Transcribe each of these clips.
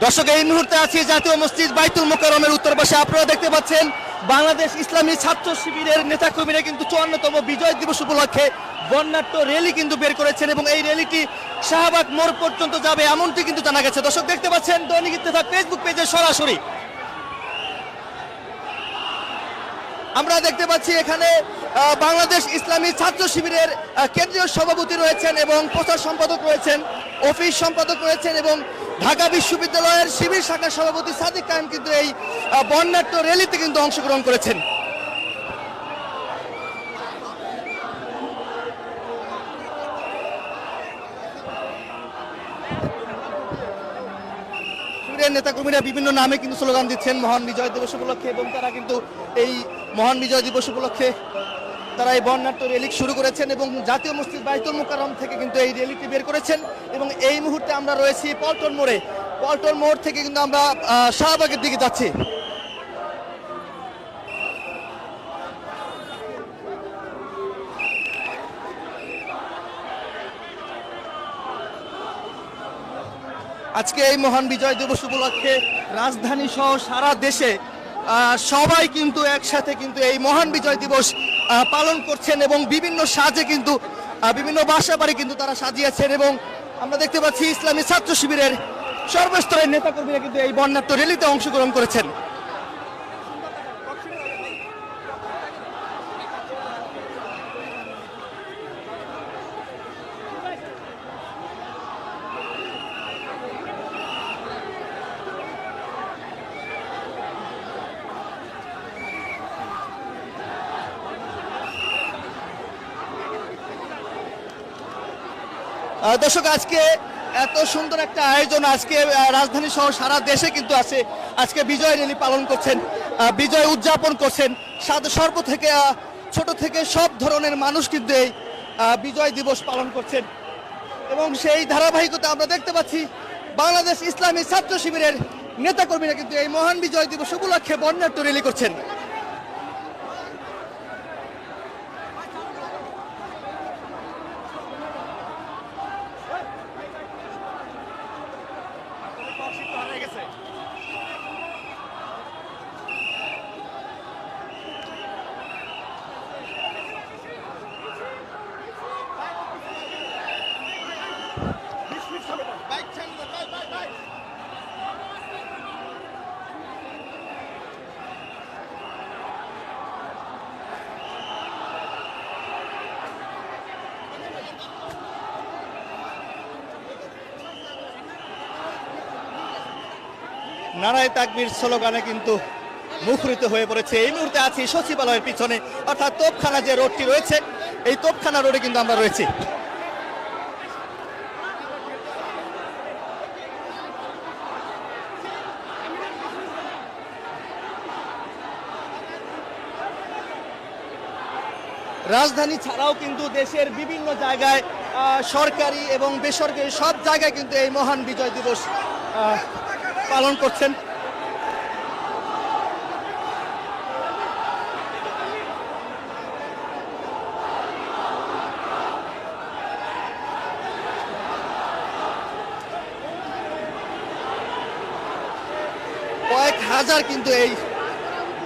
দর্শক, এই মুহূর্তে আছি জাতীয় মসজিদ বাইতুল মোকাররমের উত্তর পাশে। আপনারা দেখতে পাচ্ছেন বাংলাদেশ ইসলামী ছাত্র শিবিরের নেতাকর্মীরা কিন্তু 54তম বিজয় দিবস উপলক্ষে বর্ণাঢ্য র্যালি কিন্তু বের করেছেন এবং এই র্যালিটি শাহবাগ মোড় পর্যন্ত যাবে এমনটি কিন্তু জানা গেছে। দর্শক দেখতে পাচ্ছেন দৈনিক ইত্তেফাক ফেসবুক পেজে সরাসরি আমরা দেখতে পাচ্ছি এখানে বাংলাদেশ ইসলামী ছাত্র শিবিরের কেন্দ্রীয় সভাপতি রয়েছেন এবং প্রচার সম্পাদক রয়েছেন, অফিস সম্পাদক রয়েছেন এবং ঢাকা বিশ্ববিদ্যালয়ের শিবির শাখার সভাপতি সাদিক কায়েম কিন্তু এই বর্ণাঢ্য র্যালিতে কিন্তু অংশগ্রহণ করেছেন। শিবিরের নেতাকর্মীরা বিভিন্ন নামে কিন্তু স্লোগান দিচ্ছেন মহান বিজয় দিবস উপলক্ষে এবং তারা কিন্তু এই মহান বিজয় দিবস উপলক্ষে তারা এই বর্ণাঢ্য র্যালি শুরু করেছেন এবং জাতীয় মসজিদ বাইতুল মোকাররম থেকে কিন্তু এই র্যালিটি বের করেছেন এবং এই মুহূর্তে আমরা রয়েছি পল্টন মোড়ে। পল্টন মোড় থেকে কিন্তু আমরা শাহবাগের দিকে যাচ্ছি। আজকে এই মহান বিজয় দিবস উপলক্ষে রাজধানী সহ সারা দেশে সবাই কিন্তু একসাথে কিন্তু এই মহান বিজয় দিবস পালন করছেন এবং বিভিন্ন সাজে কিন্তু বিভিন্ন বাসা বাড়ি কিন্তু তারা সাজিয়েছেন এবং আমরা দেখতে পাচ্ছি ইসলামী ছাত্র শিবিরের সর্বস্তরের নেতাকর্মীরা কিন্তু এই বর্ণাঢ্য র্যালিতে অংশগ্রহণ করেছেন। দর্শক, আজকে এত সুন্দর একটা আয়োজন, আজকে রাজধানী সহ সারা দেশে কিন্তু আছে আজকে বিজয় র্যালি পালন করছেন, বিজয় উদযাপন করছেন। সর্ব থেকে ছোট থেকে সব ধরনের মানুষ কিন্তু এই বিজয় দিবস পালন করছেন এবং সেই ধারাবাহিকতা আমরা দেখতে পাচ্ছি বাংলাদেশ ইসলামী ছাত্র শিবিরের নেতাকর্মীরা কিন্তু এই মহান বিজয় দিবস উপলক্ষে বর্ণাঢ্য র্যালি করছেন। নারায়ে তাকবীর স্লোগানে কিন্তু মুখরিত হয়ে পড়েছে। এই মুহূর্তে আছি সচিবালয়ের পিছনে, অর্থাৎ তোপখানা যে রোডটি রয়েছে এই তোপখানা রোডে কিন্তু আমরা রয়েছি। রাজধানী ছাড়াও কিন্তু দেশের বিভিন্ন জায়গায় সরকারি এবং বেসরকারি সব জায়গায় কিন্তু এই মহান বিজয় দিবস পালন করছেন। কয়েক হাজার কিন্তু এই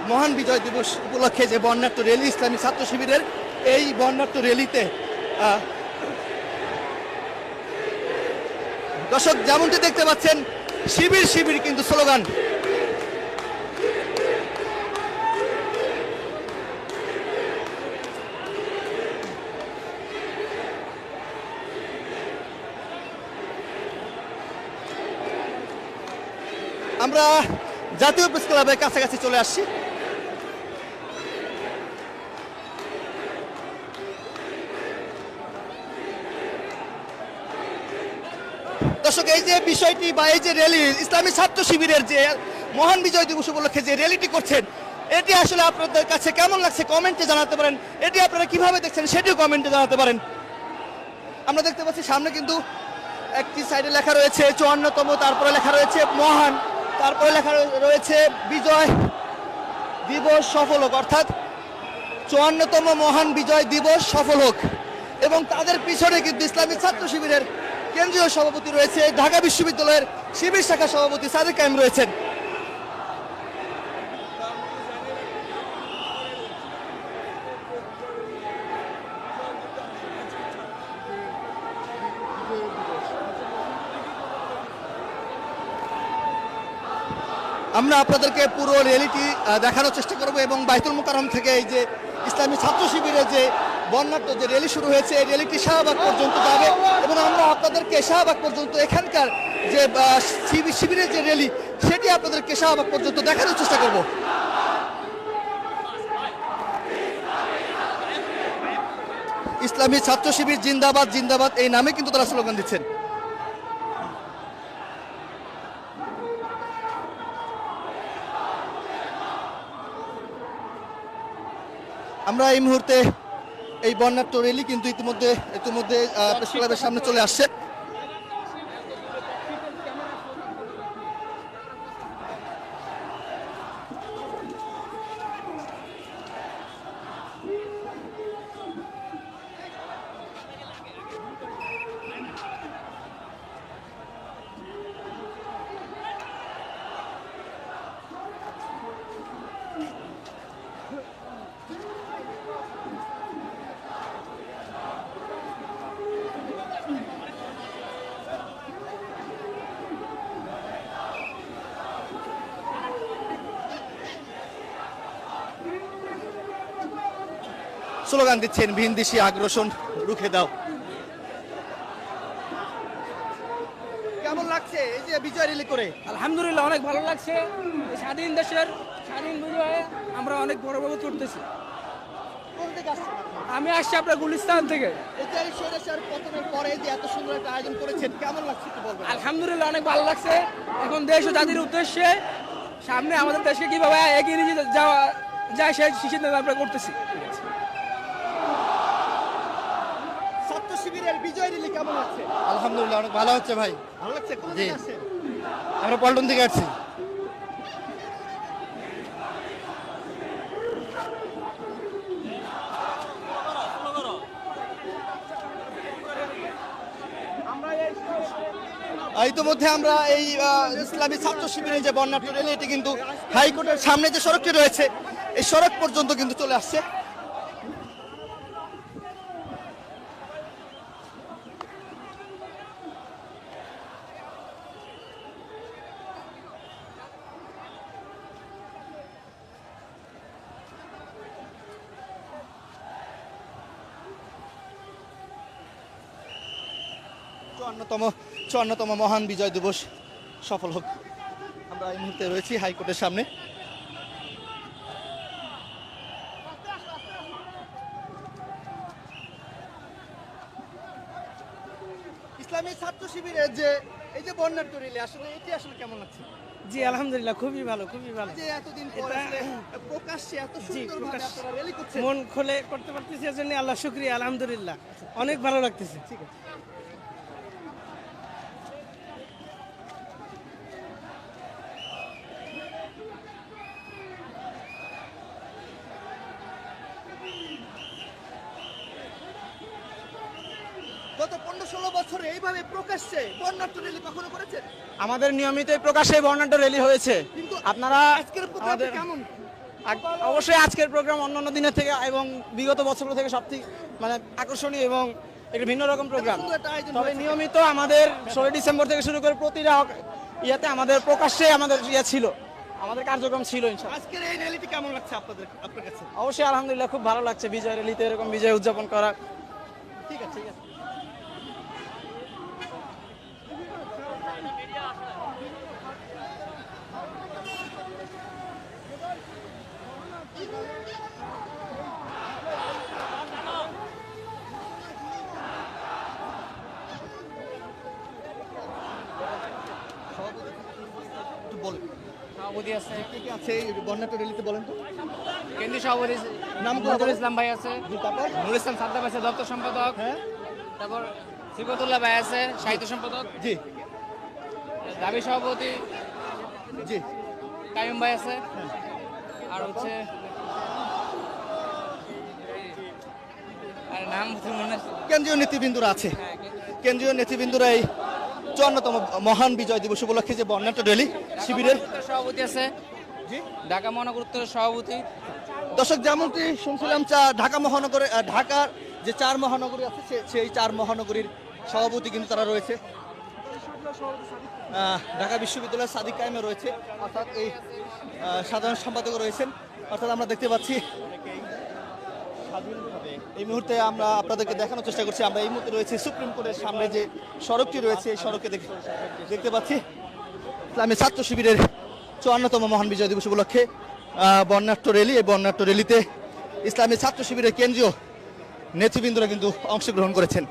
মহান বিজয় দিবস উপলক্ষে যে বর্ণাঢ্য র্যালি ইসলামী ছাত্র শিবিরের, এই বর্ণাঢ্য র্যালিতে দর্শক যেমনটি দেখতে পাচ্ছেন শিবির শিবির কিন্তু স্লোগান। আমরা জাতীয় প্রেস ক্লাবের কাছাকাছি চলে আসছি। দর্শক, এই যে বিষয়টি বা এই যে র্যালি ইসলামী ছাত্র শিবিরের যে মহান বিজয় দিবস উপলক্ষে যে র্যালিটি করছেন, এটি আসলে আপনাদের কাছে কেমন লাগছে কমেন্টে জানাতে পারেন। এটি আপনারা কিভাবে দেখছেন সেটিও কমেন্টে জানাতে পারেন। আমরা দেখতে পাচ্ছি সামনে কিন্তু একটি সাইডে লেখা রয়েছে 54তম, তারপরে লেখা রয়েছে মহান, তারপরে লেখা রয়েছে বিজয় দিবস সফল হোক, অর্থাৎ 54তম মহান বিজয় দিবস সফল হোক। এবং তাদের পিছনে কিন্তু ইসলামী ছাত্র শিবিরের কেন্দ্রীয় সভাপতি রয়েছে, ঢাকা বিশ্ববিদ্যালয়ের শিবির শাখা সভাপতি সাদেক কায়েম রয়েছেন। আমরা আপনাদেরকে পুরো রিয়েলিটি দেখানোর চেষ্টা করব এবং বাইতুল মুকাররম থেকে এই যে ইসলামী ছাত্র শিবিরের যে বর্ণাঢ্য যে র্যালি শুরু হয়েছে এই র্যালিটি শাহবাগ পর্যন্ত যাবে এবং আমরা আপনাদেরকে শাহবাগ পর্যন্ত এখানকার যে শিবিরের যে র্যালি সেটি আপনাদেরকে শাহবাগ পর্যন্ত দেখানোর চেষ্টা করব। ইসলামী ছাত্র শিবির জিন্দাবাদ জিন্দাবাদ এই নামে কিন্তু তারা স্লোগান দিচ্ছেন। আমরা এই মুহূর্তে এই বর্ণাঢ্য র্যালি কিন্তু ইতিমধ্যে প্রেস ক্লাবের সামনে চলে আসছে। স্লোগান দিচ্ছেন ভিনদেশি আগ্রাসন রুখে দাও। কেমন লাগছে এই যে বিজয় র্যালি করে? আলহামদুলিল্লাহ অনেক ভালো লাগছে। স্বাধীন দেশের স্বাধীন বিজয়ে আমরা অনেক গর্ববোধ করতেছি। কোন থেকে আসছেন? আমি আসছি আপনার গুলিস্তান থেকে। এই যে স্বৈরাচার পতনের পরে যে এত সুন্দর একটা আয়োজন করেছেন কেমন লাগছে একটু বলবেন? আলহামদুলিল্লাহ অনেক ভালো লাগছে। এখন দেশ ও জাতির উদ্দেশ্যে সামনে আমাদের দেশকে কিভাবে এগিয়ে নিয়ে যাওয়া যায় সেই সিদ্ধান্ত আমরা করতেছি। ছাত্র শিবিরের বিজয় র্যালি কেমন লাগছে? আলহামদুলিল্লাহ অনেক ভালো হচ্ছে ভাই। ভালো লাগছে। কোন জি। থেকে আসছেন? আমরা পল্টন থেকে আসছি। ইতিমধ্যে আমরা এই ইসলামী ছাত্র শিবিরের যে বর্ণাঢ্য র্যালি এটি কিন্তু হাইকোর্টের সামনে যে সড়কটি রয়েছে এই সড়ক পর্যন্ত কিন্তু চলে আসছে। চুয়ান্নতম মহান বিজয় দিবস সফল হোক। আমরা এই মুহূর্তে রয়েছি হাইকোর্টের সামনে। ইসলামী ছাত্র শিবিরের যে এই যে বর্ণাঢ্য র্যালি এটি আসলে কেমন লাগছে? জি আলহামদুলিল্লাহ খুবই ভালো, খুবই ভালো। যে এতদিন পর আসলে প্রকাশ্যে এত সুন্দরভাবে আপনারা র্যালি করছেন, মন খুলে করতে পারতেছি এজন্য আল্লাহ শুকরিয়া। আলহামদুলিল্লাহ অনেক ভালো লাগতেছে। ঠিক আছে। গত 15-16 বছরে এইভাবে প্রকাশ্যে বর্ণাঢ্য র্যালি কখনো করেছেন? আমাদের নিয়মিত প্রকাশ্যে বর্ণাঢ্য র্যালি হয়েছে। কিন্তু আপনারা আজকের প্রোগ্রামটা আমাদের কেমন? অবশ্যই আজকের প্রোগ্রাম অন্যান্য দিনের থেকে এবং বিগত বছরগুলো থেকে সবথেকে মানে আকর্ষণীয় এবং একটা ভিন্ন রকম প্রোগ্রাম। সুন্দর একটা আয়োজন তবে হয়েছে। নিয়মিত আমাদের 16 ডিসেম্বর থেকে শুরু করে প্রতিটা ইয়াতে আমাদের প্রকাশ্যে আমাদের ছিল, আমাদের কার্যক্রম ছিল ইনশাআল্লাহ। আজকের এই র্যালিটি কেমন লাগছে আপনার কাছে? অবশ্যই আলহামদুলিল্লাহ খুব ভালো লাগছে বিজয় র্যালিতে এরকম বিজয় উদযাপন করা। ঠিক আছে, ঠিক আছে। একটু বলেন। সভাপতি আছে, কে কে আছে এই বর্ণাঢ্য র্যালিতে বলেন তো? কেন্দ্রীয় সভাপতি নাম নজরুল ইসলাম ভাই আছে, জি, তারপর? নুর ইসলাম সাদ্দাম আছে দপ্তর সম্পাদক, হ্যাঁ, তারপর সিফাতুল্লাহ ভাই আছে সাহিত্য সম্পাদক, জি দাবি সভাপতি জি। কাইম ভাই আছে, আর হচ্ছে আর নাম তো মনে আছে। কেন্দ্রীয় নেতৃবৃন্দরা আছে। কেন্দ্রীয় নেতৃবৃন্দরা এই 54তম মহান বিজয় দিবস উপলক্ষে যে বর্ণাঢ্য র্যালি শিবিরের সভাপতি আছে জি ঢাকা মহানগর উত্তরের সভাপতি। দর্শক যেমনটি শুনছিলাম ঢাকা মহানগরে ঢাকার যে 4 মহানগরী আছে সেই 4 মহানগরীর সভাপতি কিন্তু তারা রয়েছে। ঢাকা বিশ্ববিদ্যালয়ের সাদিক কায়েমে রয়েছে, অর্থাৎ এই সাধারণ সম্পাদক রয়েছেন। অর্থাৎ আমরা দেখতে পাচ্ছি এই মুহূর্তে আমরা আপনাদেরকে দেখানোর চেষ্টা করছি, আমরা এই মুহূর্তে রয়েছে সুপ্রিম কোর্টের সামনে যে সড়কটি রয়েছে এই সড়কে দেখতে পাচ্ছি ইসলামী ছাত্র শিবিরের 54তম মহান বিজয় দিবস উপলক্ষে বর্ণাঢ্য র্যালি। এই বর্ণাঢ্য র্যালিতে ইসলামী ছাত্র শিবিরের কেন্দ্রীয় নেতৃবৃন্দরা কিন্তু অংশগ্রহণ করেছেন।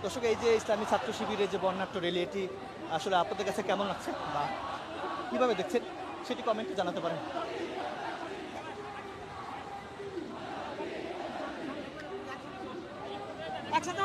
দর্শক, এই যে ইসলামী ছাত্র শিবিরের যে বর্ণাঢ্য র্যালি, এটি আসলে আপনাদের কাছে কেমন লাগছে বা কিভাবে দেখছেন সেটি কমেন্টে জানাতে পারেন। একসাথে